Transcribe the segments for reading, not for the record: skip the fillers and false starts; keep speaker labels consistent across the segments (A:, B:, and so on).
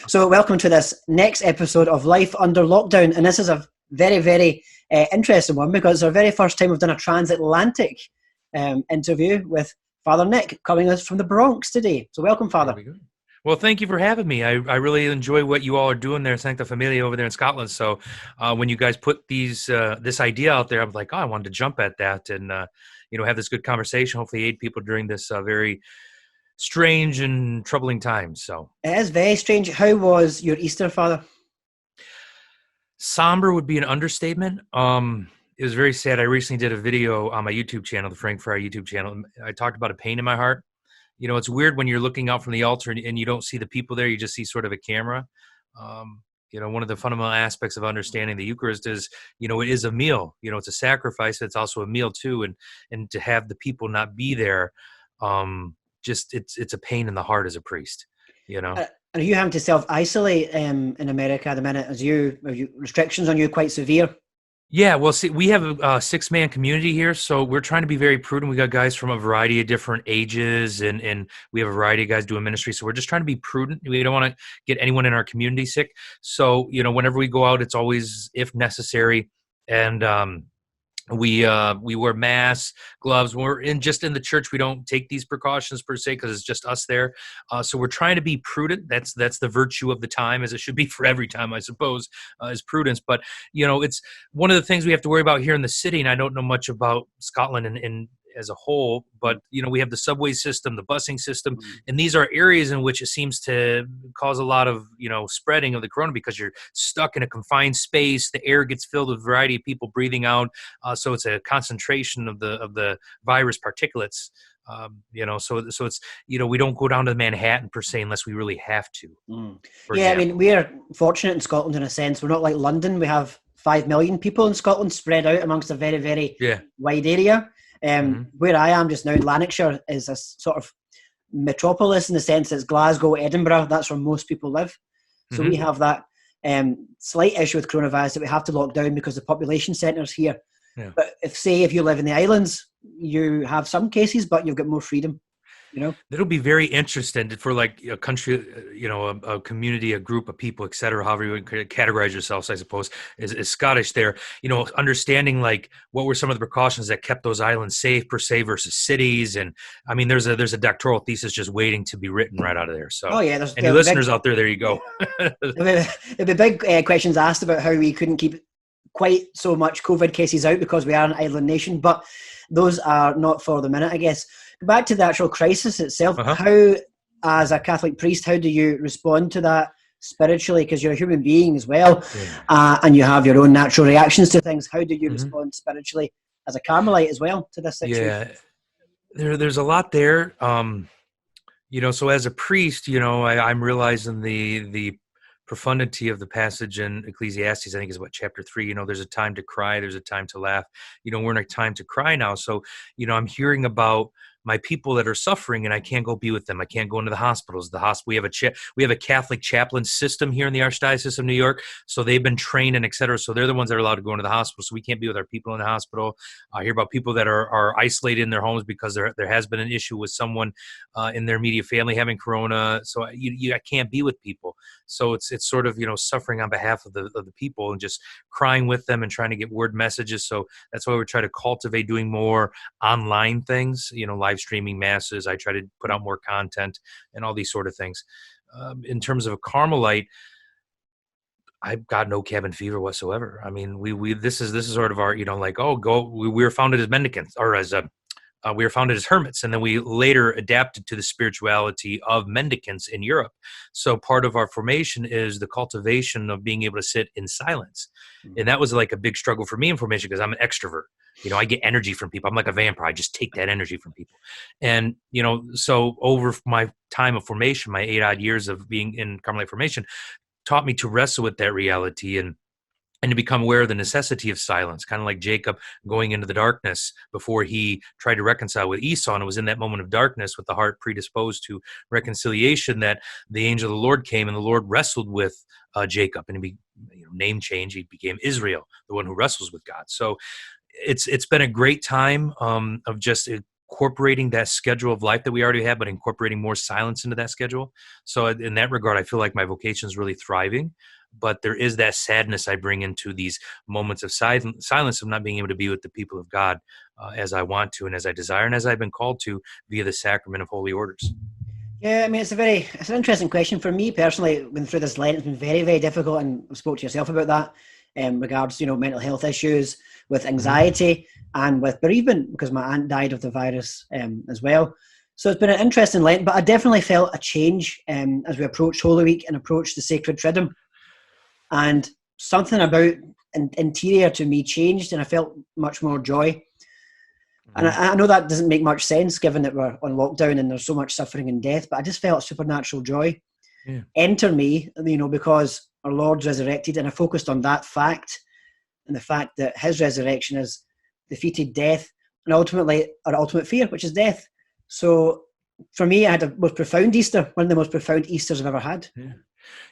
A: So welcome to this next episode of Life Under Lockdown. And this is a very, very interesting one because it's our very first time we've done a transatlantic interview with Father Nick, coming us from the Bronx today. So welcome, Father.
B: Well, thank you for having me. I really enjoy what you all are doing there, Sancta Familia over there in Scotland. So when you guys put this idea out there, I was like, oh, I wanted to jump at that and have this good conversation, hopefully aid people during this very strange and troubling time. So
A: it is very strange. How was your Easter, Father?
B: Somber would be an understatement. It was very sad. I recently did a video on my YouTube channel, the Friar YouTube channel. I talked about a pain in my heart. It's weird when you're looking out from the altar and you don't see the people there. You just see sort of a camera. One of the fundamental aspects of understanding the Eucharist is, it is a meal. It's a sacrifice. It's also a meal too. And to have the people not be there, it's a pain in the heart as a priest.
A: Are you having to self-isolate in America at the minute? Are you restrictions on you quite severe?
B: Yeah, well, see, we have a 6-man community here, so we're trying to be very prudent. We got guys from a variety of different ages, and we have a variety of guys doing ministry, so we're just trying to be prudent. We don't want to get anyone in our community sick. So, whenever we go out, it's always, if necessary, and we wear masks, gloves. When we're in the church, we don't take these precautions per se because it's just us there. So we're trying to be prudent. That's the virtue of the time, as it should be for every time, I suppose, is prudence. But it's one of the things we have to worry about here in the city. And I don't know much about Scotland and as a whole, but we have the subway system, the busing system, and these are areas in which it seems to cause a lot of spreading of the corona because you're stuck in a confined space. The air gets filled with a variety of people breathing out, so it's a concentration of the virus particulates. So it's we don't go down to Manhattan per se unless we really have to.
A: Yeah, example. I mean, we are fortunate in Scotland in a sense. We're not like London. We have 5 million people in Scotland spread out amongst a very, very wide area. Where I am just now, Lanarkshire is a sort of metropolis in the sense it's Glasgow, Edinburgh. That's where most people live. So we have that slight issue with coronavirus that we have to lock down because the population centre's here. Yeah. But if you live in the islands, you have some cases, but you've got more freedom.
B: It'll be very interesting for like a country, a community, a group of people, et cetera, however you would categorize yourselves, I suppose, is Scottish there, understanding like what were some of the precautions that kept those islands safe per se versus cities. And I mean, there's a doctoral thesis just waiting to be written right out of there. So any listeners out there you go.
A: There'll be big questions asked about how we couldn't keep quite so much COVID cases out because we are an island nation, but those are not for the minute, I guess. Back to the actual crisis itself, how, as a Catholic priest, how do you respond to that spiritually? Because you're a human being as well, and you have your own natural reactions to things. How do you respond spiritually as a Carmelite as well to this situation?
B: Yeah, there's a lot there. So as a priest, I'm realizing the profundity of the passage in Ecclesiastes. I think is what chapter 3. There's a time to cry, there's a time to laugh. We're in a time to cry now. So I'm hearing about my people that are suffering, and I can't go be with them. I can't go into the hospitals. We have a Catholic chaplain system here in the Archdiocese of New York, so they've been trained and et cetera. So they're the ones that are allowed to go into the hospital. So we can't be with our people in the hospital. I hear about people that are isolated in their homes because there has been an issue with someone in their immediate family having corona. So I can't be with people. So it's sort of suffering on behalf of the people and just crying with them and trying to get word messages. So that's why we try to cultivate doing more online things. Live streaming masses. I try to put out more content and all these sort of things. In terms of a Carmelite, I've got no cabin fever whatsoever. I mean, this is sort of our, we were founded as mendicants or as we were founded as hermits, and then we later adapted to the spirituality of mendicants in Europe. So part of our formation is the cultivation of being able to sit in silence. And that was like a big struggle for me in formation because I'm an extrovert. I get energy from people. I'm like a vampire. I just take that energy from people. And, so over my time of formation, my 8 odd years of being in Carmelite formation taught me to wrestle with that reality and to become aware of the necessity of silence, kind of like Jacob going into the darkness before he tried to reconcile with Esau. And it was in that moment of darkness with the heart predisposed to reconciliation that the angel of the Lord came, and the Lord wrestled with Jacob, and he name change. He became Israel, the one who wrestles with God. So it's been a great time of just incorporating that schedule of life that we already have, but incorporating more silence into that schedule. So in that regard, I feel like my vocation is really thriving, but there is that sadness I bring into these moments of silence of not being able to be with the people of God as I want to and as I desire and as I've been called to via the sacrament of holy orders.
A: Yeah, I mean, it's an interesting question. For me personally, going through this Lent, it's been very, very difficult, and I spoke to yourself about that in regards to, mental health issues, with anxiety and with bereavement, because my aunt died of the virus as well. So it's been an interesting Lent, but I definitely felt a change as we approached Holy Week and approached the Sacred Triduum. And something about interior to me changed, and I felt much more joy. And I know that doesn't make much sense given that we're on lockdown and there's so much suffering and death, but I just felt supernatural joy enter me, because our Lord's resurrected, and I focused on that fact and the fact that his resurrection has defeated death and ultimately our ultimate fear, which is death. So for me, I had a most profound Easter, one of the most profound Easters I've ever had.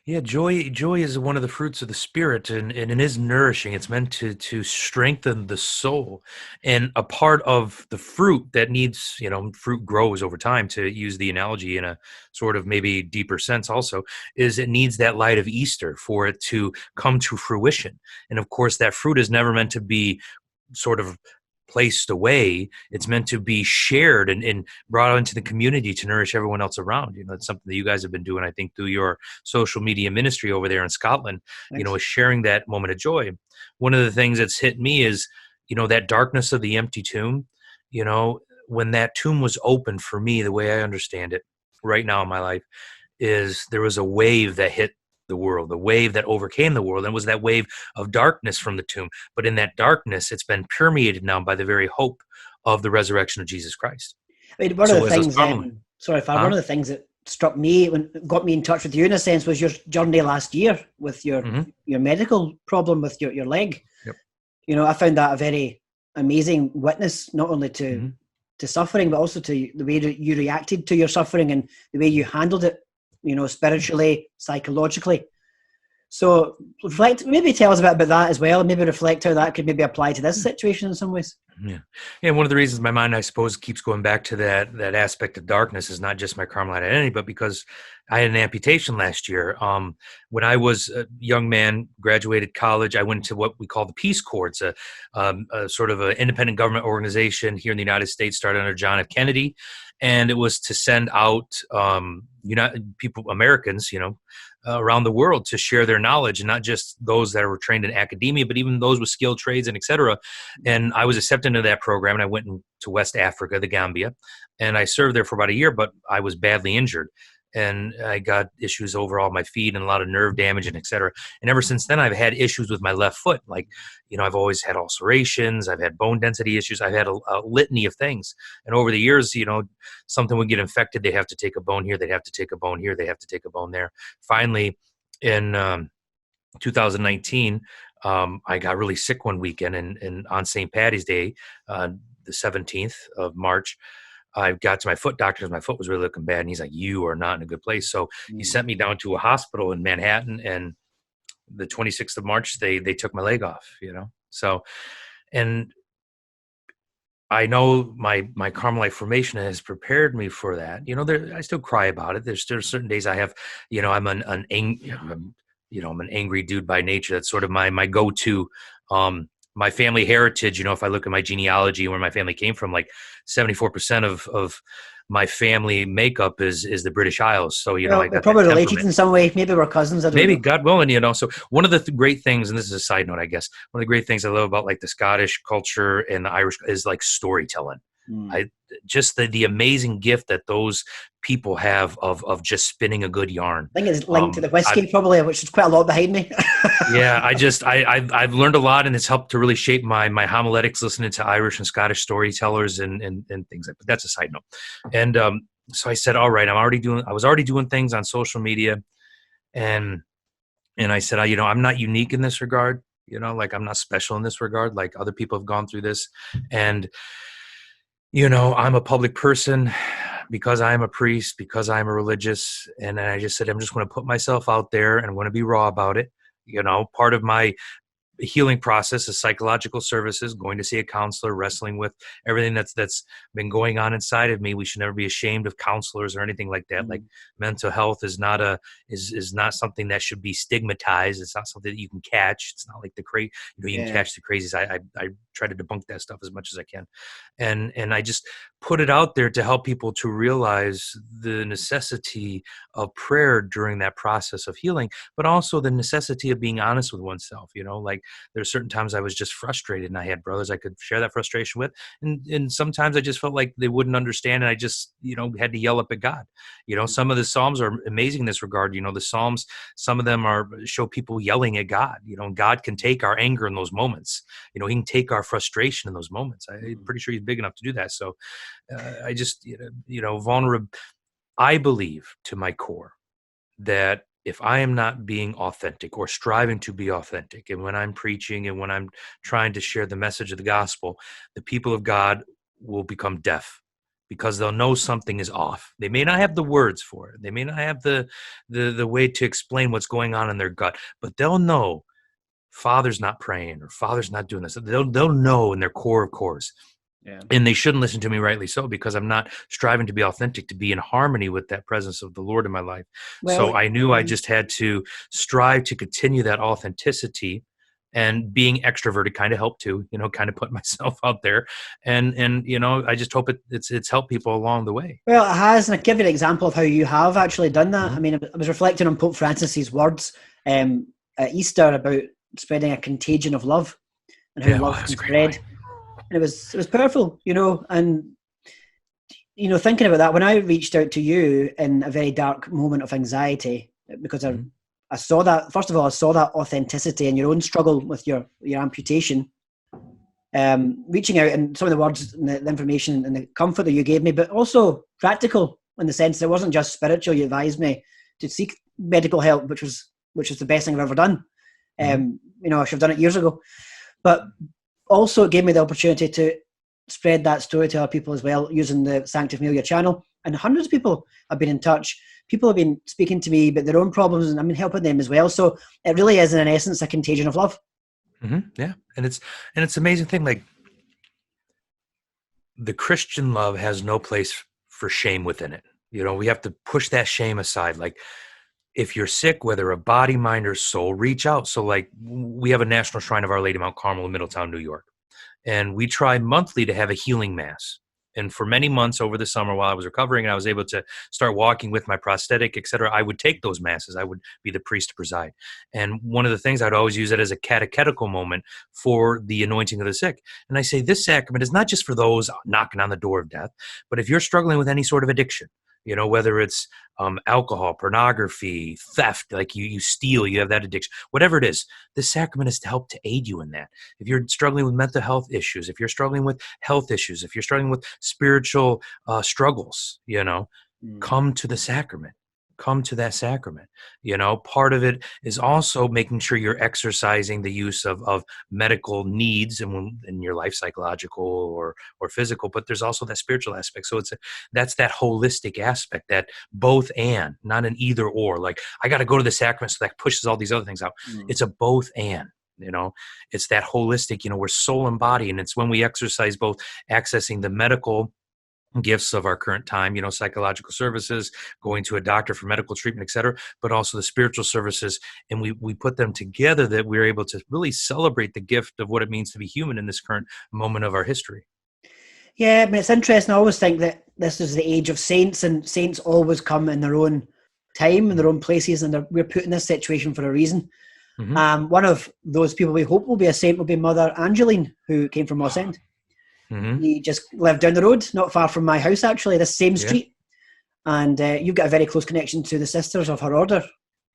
B: Yeah, joy is one of the fruits of the Spirit, and it is nourishing. It's meant to strengthen the soul. And a part of the fruit that needs, fruit grows over time, to use the analogy in a sort of maybe deeper sense also, is it needs that light of Easter for it to come to fruition. And of course, that fruit is never meant to be sort of placed away. It's meant to be shared and brought out into the community to nourish everyone else around. It's something that you guys have been doing, I think, through your social media ministry over there in Scotland. Thanks. Is sharing that moment of joy. One of the things that's hit me is, that darkness of the empty tomb. When that tomb was open for me, the way I understand it right now in my life is there was a wave that hit the world, the wave that overcame the world, and was that wave of darkness from the tomb. But in that darkness, it's been permeated now by the very hope of the resurrection of Jesus Christ.
A: I mean, one of the things that struck me, got me in touch with you in a sense, was your journey last year with your medical problem with your leg. Yep. I found that a very amazing witness, not only to suffering, but also to the way that you reacted to your suffering and the way you handled it, spiritually, psychologically. So maybe tell us a bit about that as well, and maybe reflect how that could maybe apply to this situation in some ways.
B: Yeah. One of the reasons my mind, I suppose, keeps going back to that aspect of darkness is not just my Carmelite identity, but because I had an amputation last year. When I was a young man, graduated college, I went to what we call the Peace Corps. It's a sort of an independent government organization here in the United States, started under John F. Kennedy. And it was to send out Americans, around the world to share their knowledge, and not just those that were trained in academia, but even those with skilled trades and et cetera. And I was accepted into that program, and I went to West Africa, the Gambia, and I served there for about a year, but I was badly injured. And I got issues overall my feet and a lot of nerve damage and et cetera. And ever since then, I've had issues with my left foot. Like, I've always had ulcerations. I've had bone density issues. I've had a litany of things. And over the years, something would get infected. They'd have to take a bone here. They'd have to take a bone here. They have to take a bone there. Finally, in 2019, I got really sick one weekend. And on St. Patty's Day, the 17th of March, I got to my foot doctor because my foot was really looking bad. And he's like, you are not in a good place. So he sent me down to a hospital in Manhattan. And the 26th of March, they took my leg off, So, and I know my Carmelite formation has prepared me for that. I still cry about it. There's certain days I have, I'm an angry dude by nature. That's sort of my go-to. My family heritage, if I look at my genealogy and where my family came from, like 74% of my family makeup is the British Isles. So, I got
A: probably related in some way. Maybe we're cousins.
B: Maybe, God willing, So one of the great things, and this is a side note, I guess, one of the great things I love about like the Scottish culture and the Irish is like storytelling. Just the amazing gift that those people have of just spinning a good yarn.
A: I think it's linked to the whiskey probably, which is quite a lot behind me.
B: Yeah, I've learned a lot, and it's helped to really shape my homiletics, listening to Irish and Scottish storytellers and things like that. But that's a side note. And so I said, all right, I was already doing things on social media, and I said, I'm not unique in this regard. Like I'm not special in this regard. Like other people have gone through this, and I'm a public person because I am a priest, because I am a religious. And I just said, I'm just going to put myself out there and I'm going to be raw about it. Part of my healing process is psychological services, going to see a counselor, wrestling with everything that's been going on inside of me. We should never be ashamed of counselors or anything like that. Like mental health is not not something that should be stigmatized. It's not something that you can catch. It's not like you can catch the crazies. I try to debunk that stuff as much as I can. And I just put it out there to help people to realize the necessity of prayer during that process of healing, but also the necessity of being honest with oneself. Like there's certain times I was just frustrated and I had brothers I could share that frustration with. And sometimes I just felt like they wouldn't understand. And I just, had to yell up at God. Some of the Psalms are amazing in this regard. The Psalms, some of them show people yelling at God. God can take our anger in those moments. He can take our frustration in those moments. I'm pretty sure he's big enough to do that. So I just, vulnerable. I believe to my core that if I am not being authentic or striving to be authentic, and when I'm preaching and when I'm trying to share the message of the gospel, the people of God will become deaf because they'll know something is off. They may not have the words for it. They may not have the way to explain what's going on in their gut, but they'll know Father's not praying or Father's not doing this. They'll know in their core of cores. Yeah. And they shouldn't listen to me, rightly so, because I'm not striving to be authentic, to be in harmony with that presence of the Lord in my life. So I knew I just had to strive to continue that authenticity, and being extroverted kind of helped too, kind of put myself out there. And I just hope it's helped people along the way.
A: Well, it has. And I'll give you an example of how you have actually done that. Mm-hmm. I mean, I was reflecting on Pope Francis's words at Easter about spreading a contagion of love and how love can spread. And it was powerful, and, thinking about that, when I reached out to you in a very dark moment of anxiety, because I saw that, first of all, I saw that authenticity in your own struggle with your amputation, reaching out and some of the words and the information and the comfort that you gave me, but also practical in the sense that it wasn't just spiritual. You advised me to seek medical help, which was the best thing I've ever done. I should have done it years ago. But also, it gave me the opportunity to spread that story to other people as well, using the Sancta Familia channel. And hundreds of people have been in touch. People have been speaking to me about their own problems, and I've been helping them as well. So it really is, in essence, a contagion of love.
B: Mm-hmm. Yeah, and it's an amazing thing. Like, the Christian love has no place for shame within it. We have to push that shame aside. Like, if you're sick, whether a body, mind, or soul, reach out. So like, we have a National Shrine of Our Lady, Mount Carmel in Middletown, New York. And we try monthly to have a healing mass. And for many months over the summer while I was recovering and I was able to start walking with my prosthetic, et cetera, I would take those masses. I would be the priest to preside. And one of the things I'd always use it as a catechetical moment for the anointing of the sick. And I say, this sacrament is not just for those knocking on the door of death, but if you're struggling with any sort of addiction, whether it's alcohol, pornography, theft, like you steal, you have that addiction, whatever it is, the sacrament is to help to aid you in that. If you're struggling with mental health issues, if you're struggling with health issues, if you're struggling with spiritual struggles, come to the sacrament. Come to that sacrament. Part of it is also making sure you're exercising the use of medical needs in your life, psychological or physical, but there's also that spiritual aspect. So that's that holistic aspect, that both and, not an either or. Like, I got to go to the sacrament, so that pushes all these other things out. It's a both and. It's that holistic, we're soul and body. And it's when we exercise both, accessing the medical gifts of our current time, psychological services, going to a doctor for medical treatment, et cetera, but also the spiritual services. And we put them together, that we're able to really celebrate the gift of what it means to be human in this current moment of our history.
A: Yeah, I mean, it's interesting. I always think that this is the age of saints, and saints always come in their own time, in their own places, and we're put in this situation for a reason. Mm-hmm. One of those people we hope will be a saint will be Mother Angeline, who came from Moss End. Mm-hmm. He just lived down the road, not far from my house, actually, this same street. And you've got a very close connection to the sisters of her order.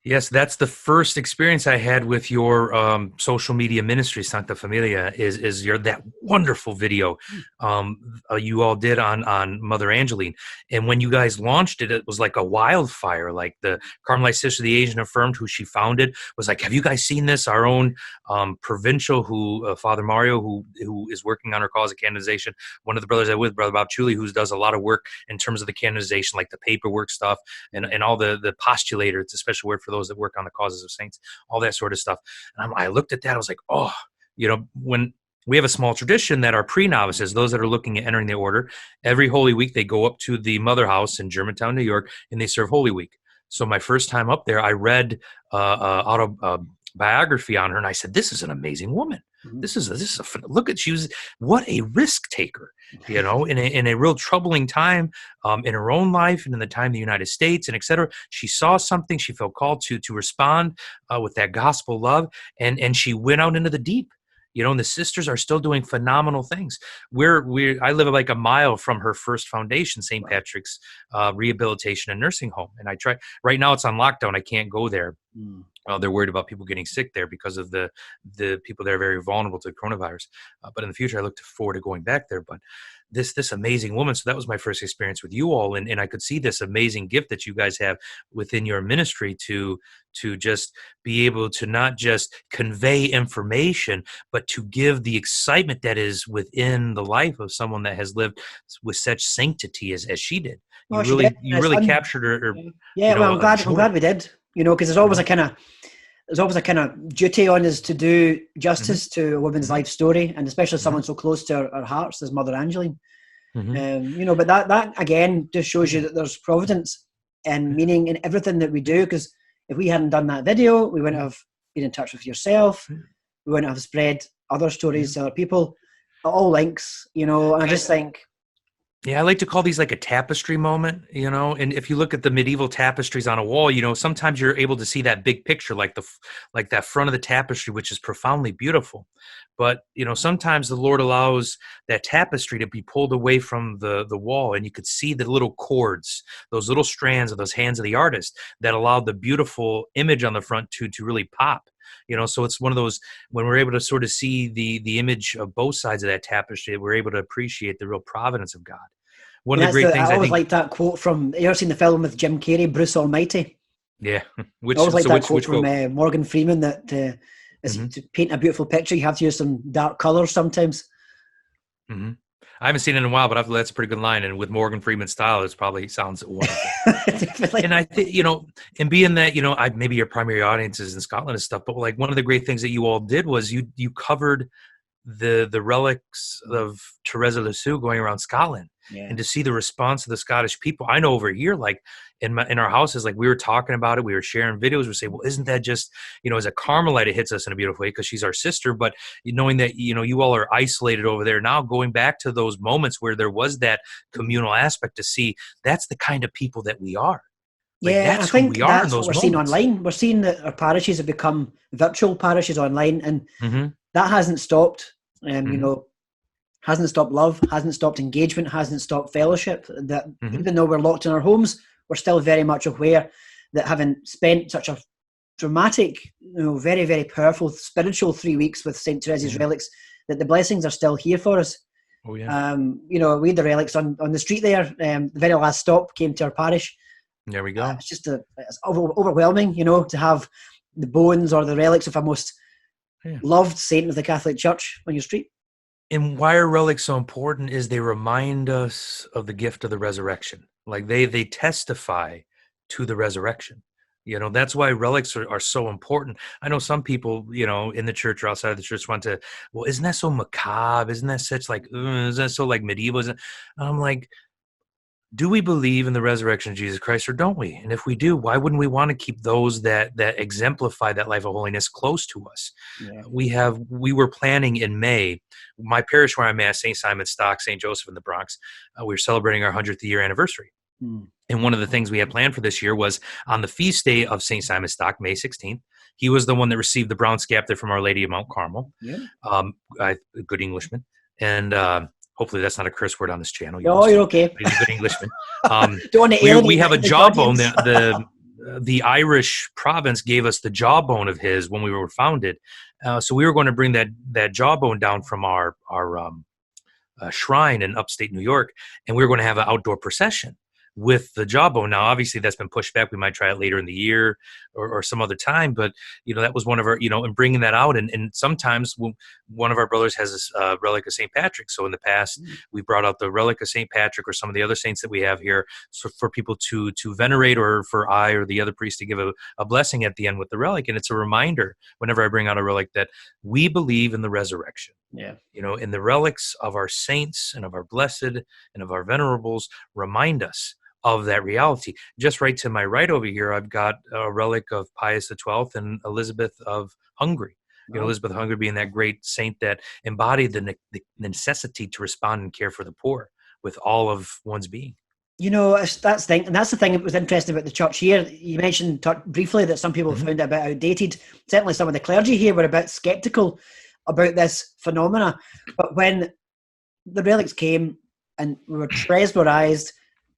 B: Yes, that's the first experience I had with your social media ministry, Sancta Familia, is that wonderful video you all did on Mother Angeline. And when you guys launched it, it was like a wildfire. Like, the Carmelite Sister, the Asian Affirmed, who she founded, was like, have you guys seen this? Our own provincial, Father Mario, who is working on her cause of canonization. One of the brothers I'm with, Brother Bob Chuli, who does a lot of work in terms of the canonization, like the paperwork stuff and all the postulator. It's a special word for those those that work on the causes of saints, all that sort of stuff. And I looked at that, I was like, oh, when we have a small tradition that our pre-novices, those that are looking at entering the order, every Holy Week, they go up to the Mother House in Germantown, New York, and they serve Holy Week. So my first time up there, I read autobiography on her, and I said, this is an amazing woman. This is look at, what a risk taker, in a real troubling time in her own life and in the time in the United States and et cetera. She saw something, she felt called to respond with that gospel love, and she went out into the deep. And the sisters are still doing phenomenal things. I live like a mile from her first foundation, St. Patrick's Rehabilitation and Nursing Home. And I try, right now it's on lockdown. I can't go there. They're worried about people getting sick there because of the people that are very vulnerable to coronavirus. But in the future, I look forward to going back there. But this amazing woman. So that was my first experience with you all. And I could see this amazing gift that you guys have within your ministry to just be able to not just convey information, but to give the excitement that is within the life of someone that has lived with such sanctity as she did. You really captured her.
A: Yeah, well, I'm glad we did. Because there's always a kind of duty on us to do justice to a woman's life story, and especially someone so close to our hearts as Mother Angeline. But that again just shows you that there's providence and meaning in everything that we do. Because if we hadn't done that video, we wouldn't have been in touch with yourself. We wouldn't have spread other stories to other people. It all links, and I just think.
B: Yeah, I like to call these like a tapestry moment, and if you look at the medieval tapestries on a wall, sometimes you're able to see that big picture, like that front of the tapestry, which is profoundly beautiful. But, sometimes the Lord allows that tapestry to be pulled away from the wall, and you could see the little cords, those little strands of those hands of the artist that allowed the beautiful image on the front to really pop. So it's one of those, when we're able to sort of see the image of both sides of that tapestry, we're able to appreciate the real providence of God. One of the great things
A: I always like that quote from, you ever seen the film with Jim Carrey, Bruce Almighty?
B: Yeah.
A: I always like that quote from Morgan Freeman that to paint a beautiful picture, you have to use some dark colors sometimes.
B: I haven't seen it in a while, but that's a pretty good line. And with Morgan Freeman's style, it probably sounds wonderful.
A: Definitely.
B: And I think, and being that, maybe your primary audience is in Scotland and stuff, but like one of the great things that you all did was you covered the relics of Teresa Lisieux going around Scotland. And to see the response of the Scottish people. I know over here, like in our houses, like we were talking about it, we were sharing videos, we say, well, isn't that just, as a Carmelite, it hits us in a beautiful way because she's our sister, but knowing that, you all are isolated over there now, going back to those moments where there was that communal aspect to see that's the kind of people that we are.
A: Like, I think that's what we're seeing online. We're seeing that our parishes have become virtual parishes online, and that hasn't stopped, hasn't stopped love, hasn't stopped engagement, hasn't stopped fellowship. That even though we're locked in our homes, we're still very much aware that having spent such a dramatic, very, very powerful spiritual 3 weeks with St. Teresa's relics, that the blessings are still here for us.
B: Oh, yeah.
A: We had the relics on the street there. The very last stop came to our parish.
B: There we go.
A: It's just it's overwhelming, to have the bones or the relics of a most loved saint of the Catholic Church on your street.
B: And why are relics so important is they remind us of the gift of the resurrection. Like they testify to the resurrection. That's why relics are so important. I know some people, in the church or outside of the church want to, well, isn't that so macabre? Isn't that such like, isn't that so like medieval? And I'm like, do we believe in the resurrection of Jesus Christ or don't we? And if we do, why wouldn't we want to keep those that exemplify that life of holiness close to us? Yeah. We were planning in May, my parish where I'm at, St. Simon Stock, St. Joseph in the Bronx, we were celebrating our 100th year anniversary. And one of the things we had planned for this year was on the feast day of St. Simon Stock, May 16th, he was the one that received the brown scepter from Our Lady of Mount Carmel, a good Englishman. And hopefully that's not a curse word on this channel.
A: You're okay.
B: He's a good Englishman.
A: We
B: have a jawbone. The Irish province gave us the jawbone of his when we were founded. So we were going to bring that jawbone down from our shrine in upstate New York, and we were going to have an outdoor procession with the jawbone. Now, obviously that's been pushed back. We might try it later in the year or some other time, but that was one of our, and bringing that out. And sometimes one of our brothers has this relic of St. Patrick. So in the past, we brought out the relic of St. Patrick or some of the other saints that we have here, so for people to venerate, or for I or the other priest to give a blessing at the end with the relic. And it's a reminder whenever I bring out a relic that we believe in the resurrection.
A: Yeah.
B: In the relics of our saints and of our blessed and of our venerables remind us of that reality. Just right to my right over here, I've got a relic of Pius XII and Elizabeth of Hungary. Elizabeth of Hungary being that great saint that embodied the necessity to respond and care for the poor with all of one's being.
A: That's the thing that was interesting about the church here. You mentioned briefly that some people found it a bit outdated. Certainly some of the clergy here were a bit skeptical about this phenomena. But when the relics came and we were mesmerised,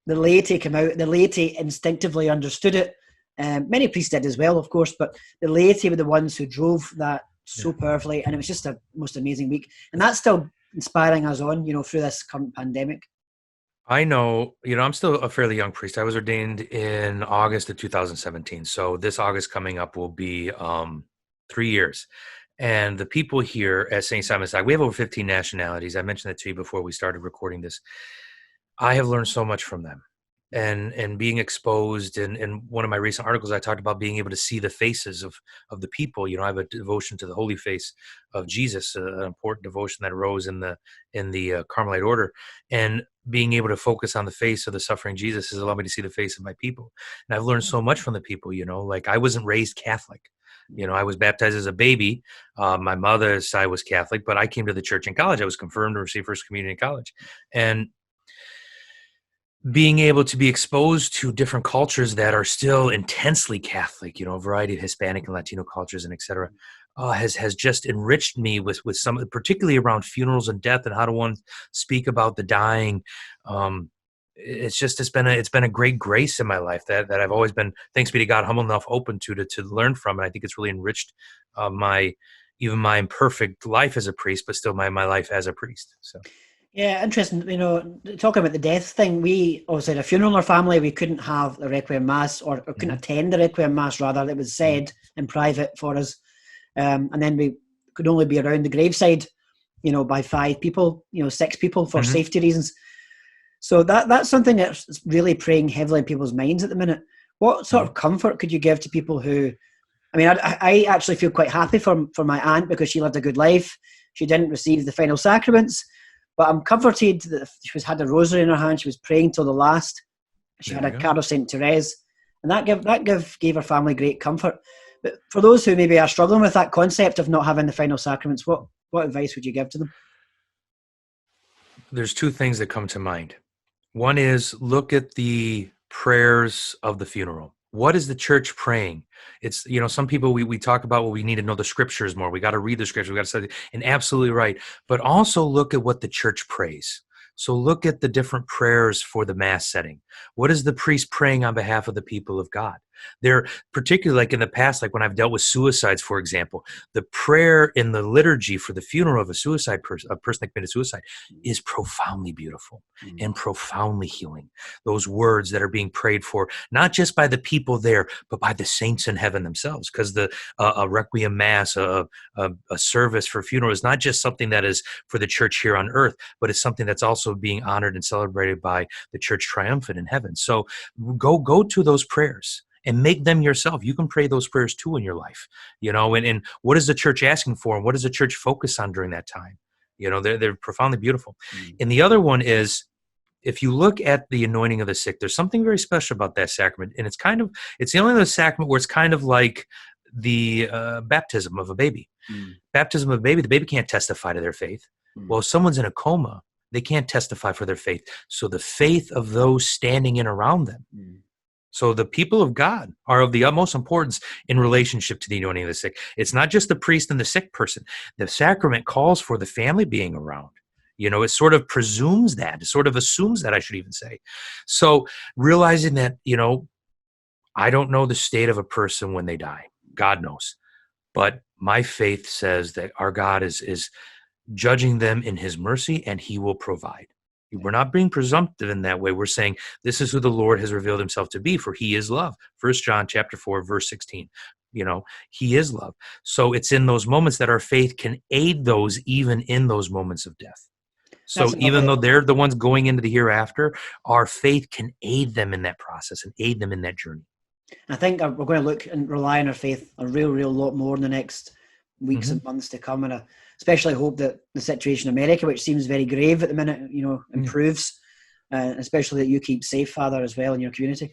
A: the laity came out, the laity instinctively understood it. Many priests did as well, of course, but the laity were the ones who drove that so powerfully, and it was just a most amazing week. And that's still inspiring us on, through this current pandemic.
B: I know, I'm still a fairly young priest. I was ordained in August of 2017. So this August coming up will be 3 years. And the people here at St. Simon's Dock, we have over 15 nationalities. I mentioned that to you before we started recording this. I have learned so much from them. And being exposed, in one of my recent articles, I talked about being able to see the faces of the people. I have a devotion to the holy face of Jesus, an important devotion that arose in the Carmelite order, and being able to focus on the face of the suffering Jesus has allowed me to see the face of my people. And I've learned so much from the people. Like I wasn't raised Catholic. I was baptized as a baby. My mother's side was Catholic, but I came to the church in college. I was confirmed to receive First Communion in college, and being able to be exposed to different cultures that are still intensely Catholic, a variety of Hispanic and Latino cultures and et cetera, has just enriched me with some, particularly around funerals and death and how to one speak about the dying. It's been a great grace in my life that I've always been, thanks be to God, humble enough, open to learn from. And I think it's really enriched my imperfect life as a priest, but still my life as a priest. So.
A: Yeah, interesting. Talking about the death thing, we obviously had a funeral in our family. We couldn't have the Requiem Mass or couldn't attend the Requiem Mass, rather. It was said in private for us. And then we could only be around the graveside, by 5 people, 6 people for safety reasons. So that's something that's really preying heavily in people's minds at the minute. What sort of comfort could you give to people who, I actually feel quite happy for my aunt because she lived a good life. She didn't receive the final sacraments. But I'm comforted that she had a rosary in her hand. She was praying till the last. She had a card of St. Therese. And that gave her family great comfort. But for those who maybe are struggling with that concept of not having the final sacraments, what advice would you give to them?
B: There's 2 things that come to mind. One is look at the prayers of the funeral. What is the church praying? It's, some people, we talk about, well, we need to know the scriptures more. We got to read the scriptures. We got to study, and absolutely right. But also look at what the church prays. So look at the different prayers for the mass setting. What is the priest praying on behalf of the people of God? They're particularly, like in the past, like when I've dealt with suicides, for example, the prayer in the liturgy for the funeral of a person that committed suicide is profoundly beautiful and profoundly healing. Those words that are being prayed for, not just by the people there, but by the saints in heaven themselves, because a Requiem Mass, a service for funeral is not just something that is for the church here on earth, but it's something that's also being honored and celebrated by the church triumphant in heaven. So go to those prayers and make them yourself. You can pray those prayers too in your life, and what is the church asking for? And what does the church focus on during that time? They're profoundly beautiful. And the other one is, if you look at the anointing of the sick, there's something very special about that sacrament. And it's the only other sacrament where it's kind of like the baptism of a baby. Baptism of a baby, the baby can't testify to their faith. Well, if someone's in a coma, they can't testify for their faith. So the faith of those standing in around them. So the people of God are of the utmost importance in relationship to the anointing of the sick. It's not just the priest and the sick person. The sacrament calls for the family being around. It sort of presumes that. It sort of assumes that, I should even say. So realizing that, I don't know the state of a person when they die. God knows. But my faith says that our God is judging them in his mercy, and he will provide. We're not being presumptive in that way. We're saying this is who the Lord has revealed himself to be, for he is love. 1 John chapter 4, verse 16. He is love. So it's in those moments that our faith can aid those, even in those moments of death. So even though they're the ones going into the hereafter, our faith can aid them in that process and aid them in that journey.
A: I think we're going to look and rely on our faith a real lot more in the next weeks and months to come. And I especially hope that the situation in America, which seems very grave at the minute, improves. Especially that you keep safe, Father, as well in your community.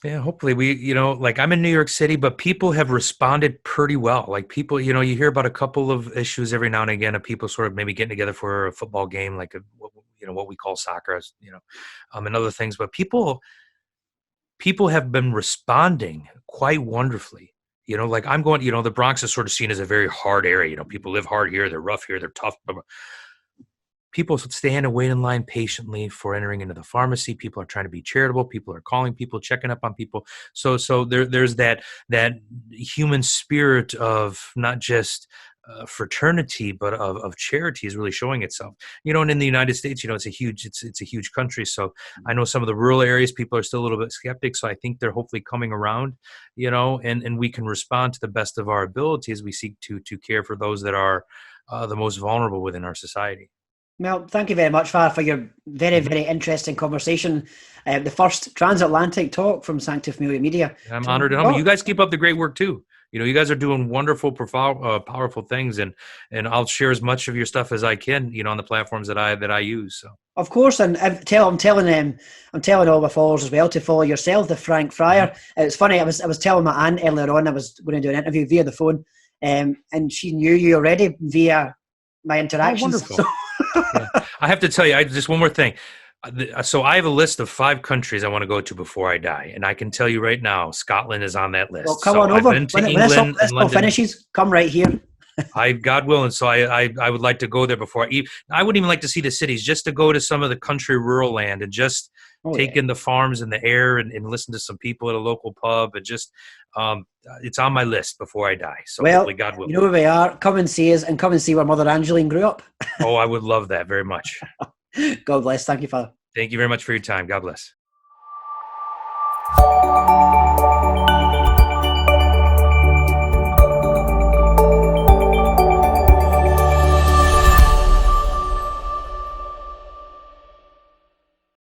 B: Yeah, hopefully I'm in New York City, but people have responded pretty well. Like people, you hear about a couple of issues every now and again of people sort of maybe getting together for a football game, like what we call soccer, and other things. But people have been responding quite wonderfully. Like I'm going, the Bronx is sort of seen as a very hard area. People live hard here. They're rough here. They're tough. People stand and wait in line patiently for entering into the pharmacy. People are trying to be charitable. People are calling people, checking up on people. So there's that human spirit of not just fraternity, but of charity is really showing itself. And in the United States, it's a huge country. So I know some of the rural areas, people are still a little bit skeptic. So I think they're hopefully coming around, and we can respond to the best of our ability as we seek to care for those that are the most vulnerable within our society.
A: Well, thank you very much, Far, for your very, very interesting conversation. The first transatlantic talk from Sancta Familia Media.
B: I'm honored and humbled. You guys keep up the great work too. You guys are doing wonderful, powerful things, and I'll share as much of your stuff as I can, on the platforms that I use. So.
A: Of course, and I'm telling all my followers as well to follow yourself, the Friar. It's funny. I was telling my aunt earlier on I was going to do an interview via the phone, and she knew you already via my interactions.
B: Oh, wonderful. Yeah. I have to tell you, just one more thing. So I have a list of 5 countries I want to go to before I die, and I can tell you right now, Scotland is on that list.
A: Well, come on over. When this all finishes, come right here.
B: God willing. So I would like to go there before I wouldn't even like to see the cities, just to go to some of the country rural land and just take in the farms and the air and listen to some people at a local pub and just it's on my list before I die. So hopefully God will.
A: You know where we are. Come and see us and come and see where Mother Angeline grew up.
B: Oh, I would love that very much.
A: God bless. Thank you, Father.
B: Thank you very much for your time. God bless.